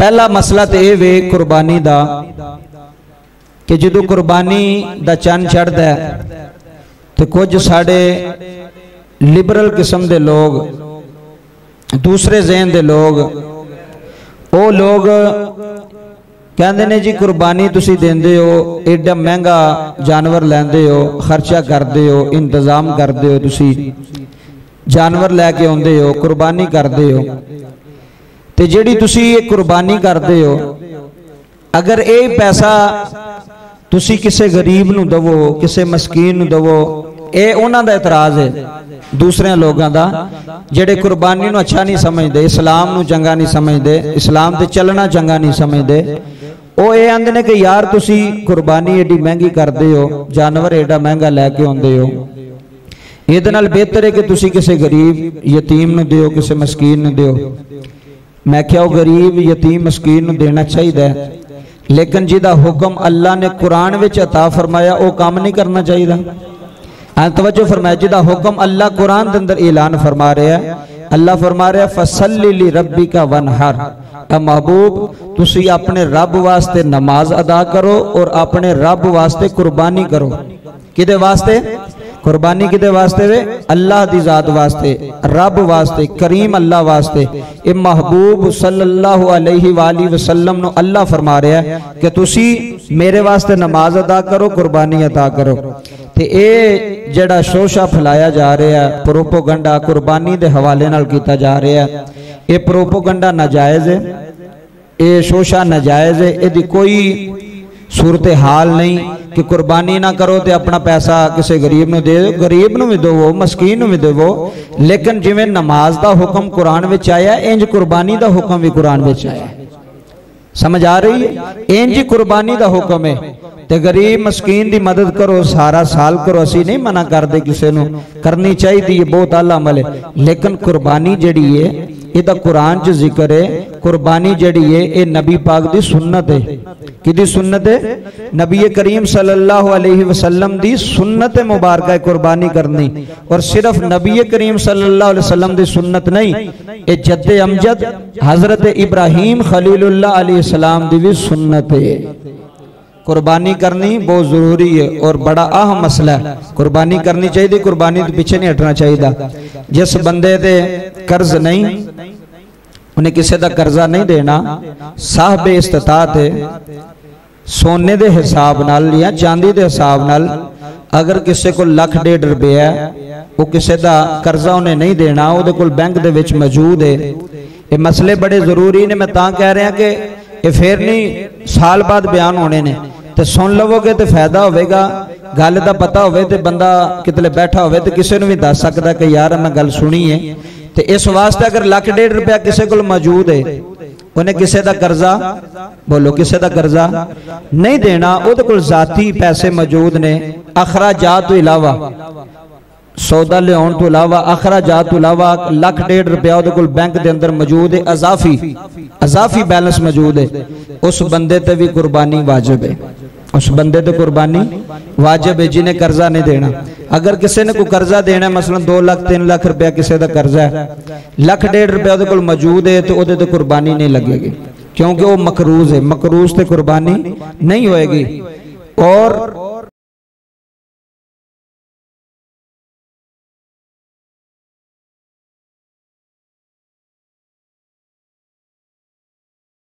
पहला मसला तो यह वे कुर्बानी का कि जो कुर्बानी का चंद चढ़ता है तो कुछ साढ़े लिबरल किस्म के लोग, दूसरे ज़हन के लोग, वो लोग कहते ने जी कुर्बानी तुसी देंदे हो, एडा महंगा जानवर लेंदे हो, खर्चा करते हो, इंतजाम करते हो, तुसी जानवर लैके आउंदे हो, कुर्बानी करते हो, तो जिहड़ी तुसी ये कुर्बानी करते हो, अगर ये पैसा तुसी किसी गरीब नूं दवो, किसी मस्कीन नूं दवो, ये उन्हां दा एतराज़ है दूसरे लोगों का जेडे कुर्बानी नूं अच्छा नहीं समझते, इस्लाम नूं चंगा नहीं समझते, इस्लाम ते चलना चंगा नहीं समझते। वो ये आंदे ने कि यार तुसी कुर्बानी एडी महंगी करते हो, जानवर एडा महंगा लैके आउंदे हो, इहदे नाल बेहतर है कि तुसी किसी गरीब यतीम नूं दिओ, किसी मस्कीन नूं दिओ। मैं क्या गरीब यतीम मस्कीन नूं देना चाहिए, लेकिन जिहदा हुक्म अल्लाह ने कुरान विच अता फरमाया वो काम नहीं करना चाहिए। तवज्जो फरमाया, जिहदा हुक्म अल्लाह कुरान के अंदर ऐलान फरमा रहा है, अल्लाह फरमा रहा है फसल्लि लिरब्बिका वनहर, महबूब तुसी अपने रब वास्ते नमाज अदा करो और अपने रब वास्ते कुर्बानी करो। किदे वास्ते कुर्बानी, किदे वास्ते वे? अल्लाह दी जात वास्ते, रब वास्ते, करीम अल्लाह वास्ते। ये महबूब सल्लल्लाहु अलैहि वाली वसल्लम नु अल्लाह फरमा रहा है कि तुसी मेरे वास्ते नमाज अदा करो, कुर्बानी अदा करो। ते ये जड़ा शोशा फैलाया जा रहा है, प्रोपोगंडा कुर्बानी के हवाले नाल कीता जा रहा है, ये प्रोपोगंडा नाजायज़ है, ये शोशा नाजायज़ है। यदि कोई सूरत हाल नहीं कि कुर्बानी ना करो तो अपना पैसा किसी गरीब नूं दे दो, गरीब नूं भी देवो, मस्कीन नूं भी देवो, लेकिन जिवें नमाज का हुक्म कुरान विच आया, इंज कुर्बानी का हुक्म भी कुरान विच आया। समझ आ रही है? इंज कुर्बानी का हुक्म है। ते गरीब मस्कीन की मदद करो, सारा साल करो, असी नहीं मना करते, किसी नूं करनी चाहिए, बहुत आला अमल है। लेकिन कुर्बानी जिहड़ी है इहदा कुरान च जिक्र है, कुर्बानी जिहड़ी है ये नबी पाक दी सुन्नत है। किदी सुन्नत है? नबी करीम सल्लल्लाहु अलैहि वसल्लम दी सुन्नत मुबारक है कुर्बानी करनी। और सिर्फ नबी करीम सल्लल्लाहु अलैहि वसल्लम दी सुन्नत नहीं, ये जद्दे अमजद हजरत इब्राहीम खलीलुल्लाह अलैहि सलाम दी भी सुन्नत है। कुर्बानी करनी बहुत जरूरी है और बड़ा अहम मसला है। कुर्बानी करनी चाहिए, कुर्बानी तो पीछे नहीं हटना चाहिए। जिस बंदे दे कर्ज नहीं, उन्हें किसी का कर्जा नहीं देना, साहब इस्तात है, सोने के हिसाब नाल या चांदी के हिसाब नाल अगर किसी को लाख डेढ़ रुपया वो किसी का कर्जा उन्हें नहीं देना, वो कोल बैंक दे विच मौजूद है। ये मसले बड़े जरूरी ने। मैं तां कह रहा कि ये फिर नहीं साल बाद बयान होने ने, तो सुन लवोगे तो फायदा होगा। गल का पता हो तो बंदा कितने बैठा हो तो किसी को भी दस सकता कि यार मैं गल सुनी है। तो इस वास्ते अगर लाख डेढ़ रुपया किसी को मौजूद है, उन्हें किसी का कर्जा, बोलो किसी का कर्जा नहीं देना, वो कोल जाती पैसे मौजूद ने, अखराजात तो इलावा, सौदा लियाउण तो इलावा, अखराजात तो इलावा लाख डेढ़ रुपया वो कोल बैंक के अंदर मौजूद है, अजाफी बैलेंस मौजूद है, उस बंदे ते भी कुर्बानी वाजिब है। उस बंदे ते कुर्बानी वाजिब है जिन्हें कर्जा नहीं देना। अगर किसी ने कोई कर्जा देना, मसलन 2 लाख 3 लाख रुपया किसी का कर्जा है, लाख डेढ़ रुपया वो कोल मौजूद है, तो वो कुर्बानी नहीं लगेगी, क्योंकि वो मकरूज है। मकरूज से कुर्बानी नहीं होएगी। और